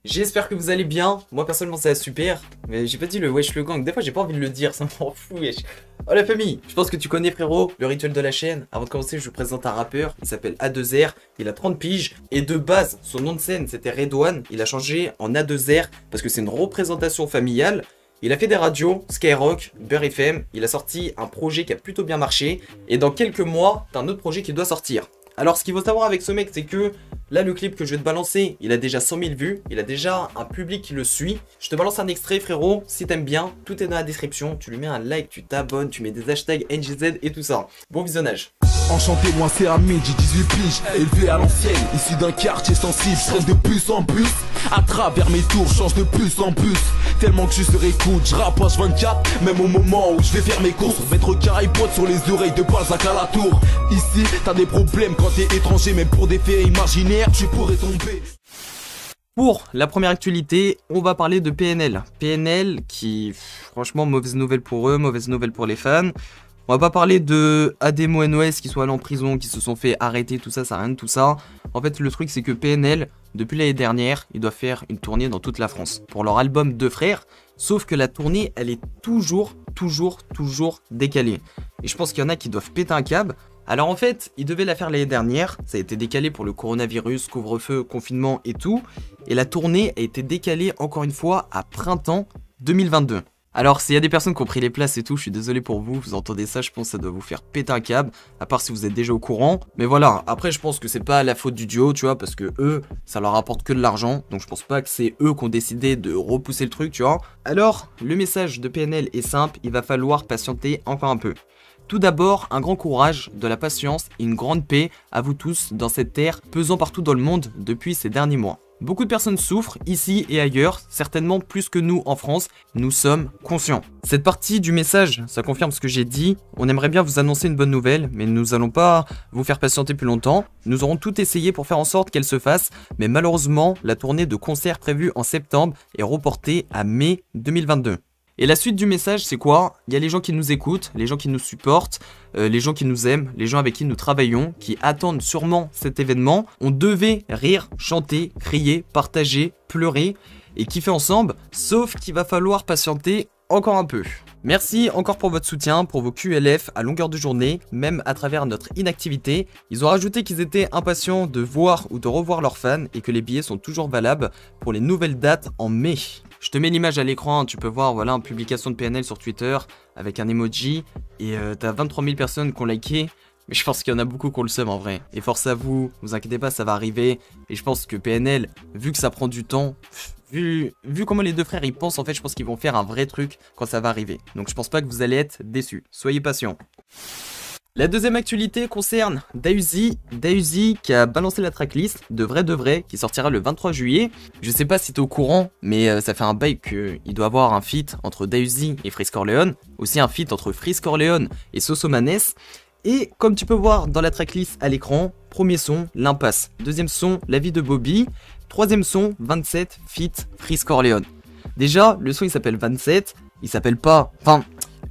J'espère que vous allez bien. Moi personnellement ça va super. Mais j'ai pas dit le wesh le gang. Des fois j'ai pas envie de le dire, ça m'en fout wesh. Oh la famille, je pense que tu connais frérot le rituel de la chaîne. Avant de commencer je vous présente un rappeur. Il s'appelle A2R. Il a 30 piges. Et de base son nom de scène c'était Redouane. Il a changé en A2R parce que c'est une représentation familiale. Il a fait des radios, Skyrock, Beurre FM. Il a sorti un projet qui a plutôt bien marché. Et dans quelques mois t'as un autre projet qui doit sortir. Alors ce qu'il faut savoir avec ce mec c'est que là le clip que je vais te balancer il a déjà 100 000 vues, il a déjà un public qui le suit. Je te balance un extrait frérot, si t'aimes bien, tout est dans la description, tu lui mets un like, tu t'abonnes, tu mets des hashtags NGZ et tout ça. Bon visionnage. Enchanté, moi c'est Hamid, j'ai 18 piges, élevé à l'ancienne, issu d'un quartier sensible, stress de plus en plus, à travers mes tours, change de plus en plus, tellement que je serai écoute, je rappe H24, même au moment où je vais faire mes courses, mettre carré pote sur les oreilles de Balzac à la tour, ici t'as des problèmes quand t'es étranger, même pour des faits imaginaires, tu pourrais tomber. Pour la première actualité, on va parler de PNL. PNL qui, franchement, mauvaise nouvelle pour eux, mauvaise nouvelle pour les fans. On va pas parler de Ademo NOS qui sont allés en prison, qui se sont fait arrêter, tout ça, ça rien de tout ça. En fait, le truc c'est que PNL, depuis l'année dernière, ils doivent faire une tournée dans toute la France pour leur album Deux Frères. Sauf que la tournée, elle est toujours décalée. Et je pense qu'il y en a qui doivent péter un câble. Alors en fait, ils devaient la faire l'année dernière, ça a été décalé pour le coronavirus, couvre-feu, confinement et tout. Et la tournée a été décalée encore une fois à printemps 2022. Alors s'il y a des personnes qui ont pris les places et tout, je suis désolé pour vous, vous entendez ça, je pense que ça doit vous faire péter un câble, à part si vous êtes déjà au courant. Mais voilà, après je pense que c'est pas la faute du duo, tu vois, parce que eux, ça leur apporte que de l'argent, donc je pense pas que c'est eux qui ont décidé de repousser le truc, tu vois. Alors, le message de PNL est simple, il va falloir patienter encore un peu. Tout d'abord, un grand courage, de la patience et une grande paix à vous tous dans cette terre pesant partout dans le monde depuis ces derniers mois. Beaucoup de personnes souffrent, ici et ailleurs, certainement plus que nous en France, nous sommes conscients. Cette partie du message, ça confirme ce que j'ai dit, on aimerait bien vous annoncer une bonne nouvelle, mais nous allons pas vous faire patienter plus longtemps. Nous aurons tout essayé pour faire en sorte qu'elle se fasse, mais malheureusement, la tournée de concert prévue en septembre est reportée à mai 2022. Et la suite du message, c'est quoi? Il y a les gens qui nous écoutent, les gens qui nous supportent, les gens qui nous aiment, les gens avec qui nous travaillons, qui attendent sûrement cet événement. On devait rire, chanter, crier, partager, pleurer et kiffer ensemble, sauf qu'il va falloir patienter encore un peu. Merci encore pour votre soutien, pour vos QLF à longueur de journée, même à travers notre inactivité. Ils ont rajouté qu'ils étaient impatients de voir ou de revoir leurs fans et que les billets sont toujours valables pour les nouvelles dates en mai. Je te mets l'image à l'écran, tu peux voir voilà une publication de PNL sur Twitter avec un emoji et t'as 23 000 personnes qui ont liké. Mais je pense qu'il y en a beaucoup qui ont le seum en vrai. Et force à vous, vous inquiétez pas, ça va arriver. Et je pense que PNL, vu que ça prend du temps, vu comment les deux frères ils pensent, en fait, je pense qu'ils vont faire un vrai truc quand ça va arriver. Donc je pense pas que vous allez être déçus. Soyez patients. La deuxième actualité concerne Dahuzi qui a balancé la tracklist de Vrai, qui sortira le 23 juillet. Je sais pas si t'es au courant, mais ça fait un bail qu'il doit avoir un feat entre Dahuzi et Freeze Corleone, aussi un feat entre Freeze Corleone et Sosomanes. Et comme tu peux voir dans la tracklist à l'écran, premier son, L'Impasse, deuxième son, La vie de Bobby, troisième son, 27, feat Freeze Corleone. Déjà, le son il s'appelle 27, il s'appelle pas... Enfin...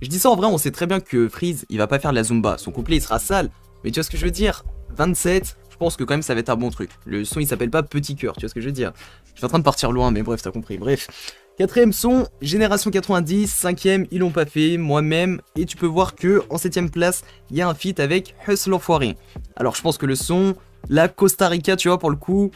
Je dis ça en vrai, on sait très bien que Freeze, il va pas faire la Zumba. Son couplet, il sera sale. Mais tu vois ce que je veux dire? 27, je pense que quand même, ça va être un bon truc. Le son, il s'appelle pas Petit Cœur, tu vois ce que je veux dire? Je suis en train de partir loin, mais bref, t'as compris. Bref. Quatrième son, Génération 90. Cinquième, Ils l'ont pas fait, moi-même. Et tu peux voir que en septième place, il y a un feat avec Hustle l'Enfoiré. Alors, je pense que le son, la Costa Rica, tu vois, pour le coup...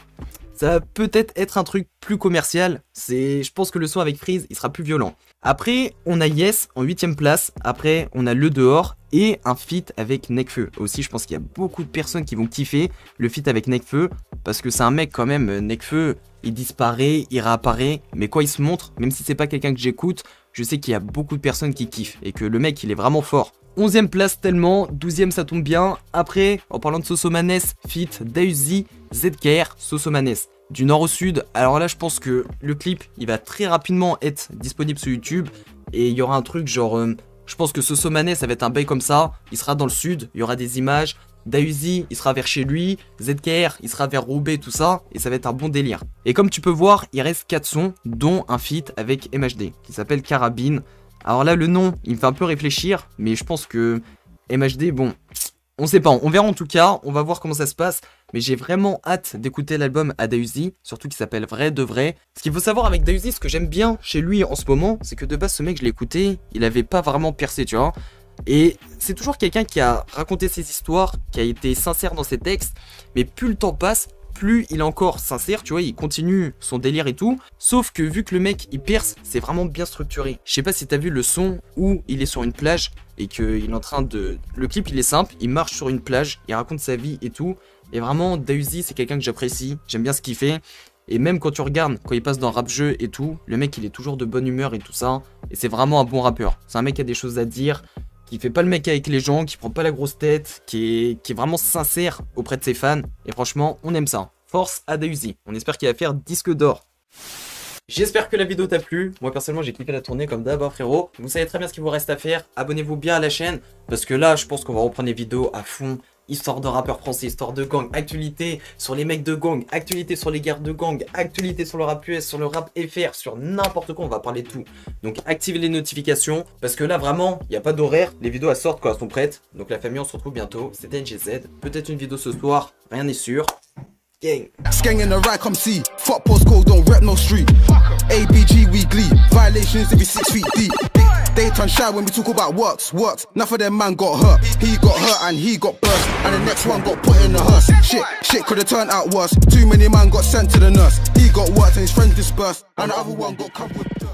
Ça va peut-être être un truc plus commercial. Je pense que le son avec Freeze, il sera plus violent. Après, on a Yes en 8ème place. Après, on a Le Dehors et un feat avec Nekfeu. Aussi, je pense qu'il y a beaucoup de personnes qui vont kiffer le feat avec Nekfeu. Parce que c'est un mec quand même, Nekfeu, il disparaît, il réapparaît. Mais quand il se montre, même si c'est pas quelqu'un que j'écoute, je sais qu'il y a beaucoup de personnes qui kiffent. Et que le mec, il est vraiment fort. 11ème place tellement, 12ème ça tombe bien. Après, en parlant de Sosomanes, feat Dahuzi, ZKR, Sosomanes. Du nord au sud, alors là je pense que le clip il va très rapidement être disponible sur YouTube. Et il y aura un truc genre, je pense que Sosomanes ça va être un bail comme ça. Il sera dans le sud, il y aura des images. Dahuzi il sera vers chez lui, ZKR il sera vers Roubaix tout ça. Et ça va être un bon délire. Et comme tu peux voir, il reste 4 sons, dont un feat avec MHD qui s'appelle Carabine. Alors là le nom il me fait un peu réfléchir, mais je pense que MHD bon... On sait pas, on verra en tout cas, on va voir comment ça se passe. Mais j'ai vraiment hâte d'écouter l'album à Dausi, surtout qui s'appelle Vrai de Vrai. Ce qu'il faut savoir avec Dausi, ce que j'aime bien chez lui en ce moment, c'est que de base ce mec je l'ai écouté, il avait pas vraiment percé, tu vois. Et c'est toujours quelqu'un qui a raconté ses histoires, qui a été sincère dans ses textes, mais plus le temps passe, plus il est encore sincère, tu vois, il continue son délire et tout. Sauf que vu que le mec il perce, c'est vraiment bien structuré. Je sais pas si t'as vu le son où il est sur une plage et qu'il est en train de... Le clip il est simple, il marche sur une plage, il raconte sa vie et tout. Et vraiment, Dausi c'est quelqu'un que j'apprécie, j'aime bien ce qu'il fait. Et même quand tu regardes, quand il passe dans rap jeu et tout, le mec il est toujours de bonne humeur et tout ça. Et c'est vraiment un bon rappeur. C'est un mec qui a des choses à dire, qui fait pas le mec avec les gens, qui prend pas la grosse tête, qui est vraiment sincère auprès de ses fans. Et franchement, on aime ça. Force à Dausi. On espère qu'il va faire disque d'or. J'espère que la vidéo t'a plu. Moi personnellement j'ai kiffé la tournée comme d'hab frérot. Vous savez très bien ce qu'il vous reste à faire. Abonnez-vous bien à la chaîne. Parce que là je pense qu'on va reprendre les vidéos à fond. Histoire de rappeurs français, histoire de gang, actualité sur les mecs de gang, actualité sur les guerres de gang, actualité sur le rap US, sur le rap FR, sur n'importe quoi, on va parler de tout. Donc activez les notifications, parce que là vraiment, il n'y a pas d'horaire, les vidéos elles sortent quand elles sont prêtes. Donc la famille on se retrouve bientôt, c'était NGZ, peut-être une vidéo ce soir, rien n'est sûr. Gang. Skeng in the right, come see. Fuck postcode, don't rep no street. ABG, we glee. Violations every 6 feet deep. They turn shy when we talk about works. Enough of them man got hurt. He got hurt and he got burst. And the next one got put in the hearse. Shit could have turned out worse. Too many man got sent to the nurse. He got worked and his friends dispersed. And the other one got covered.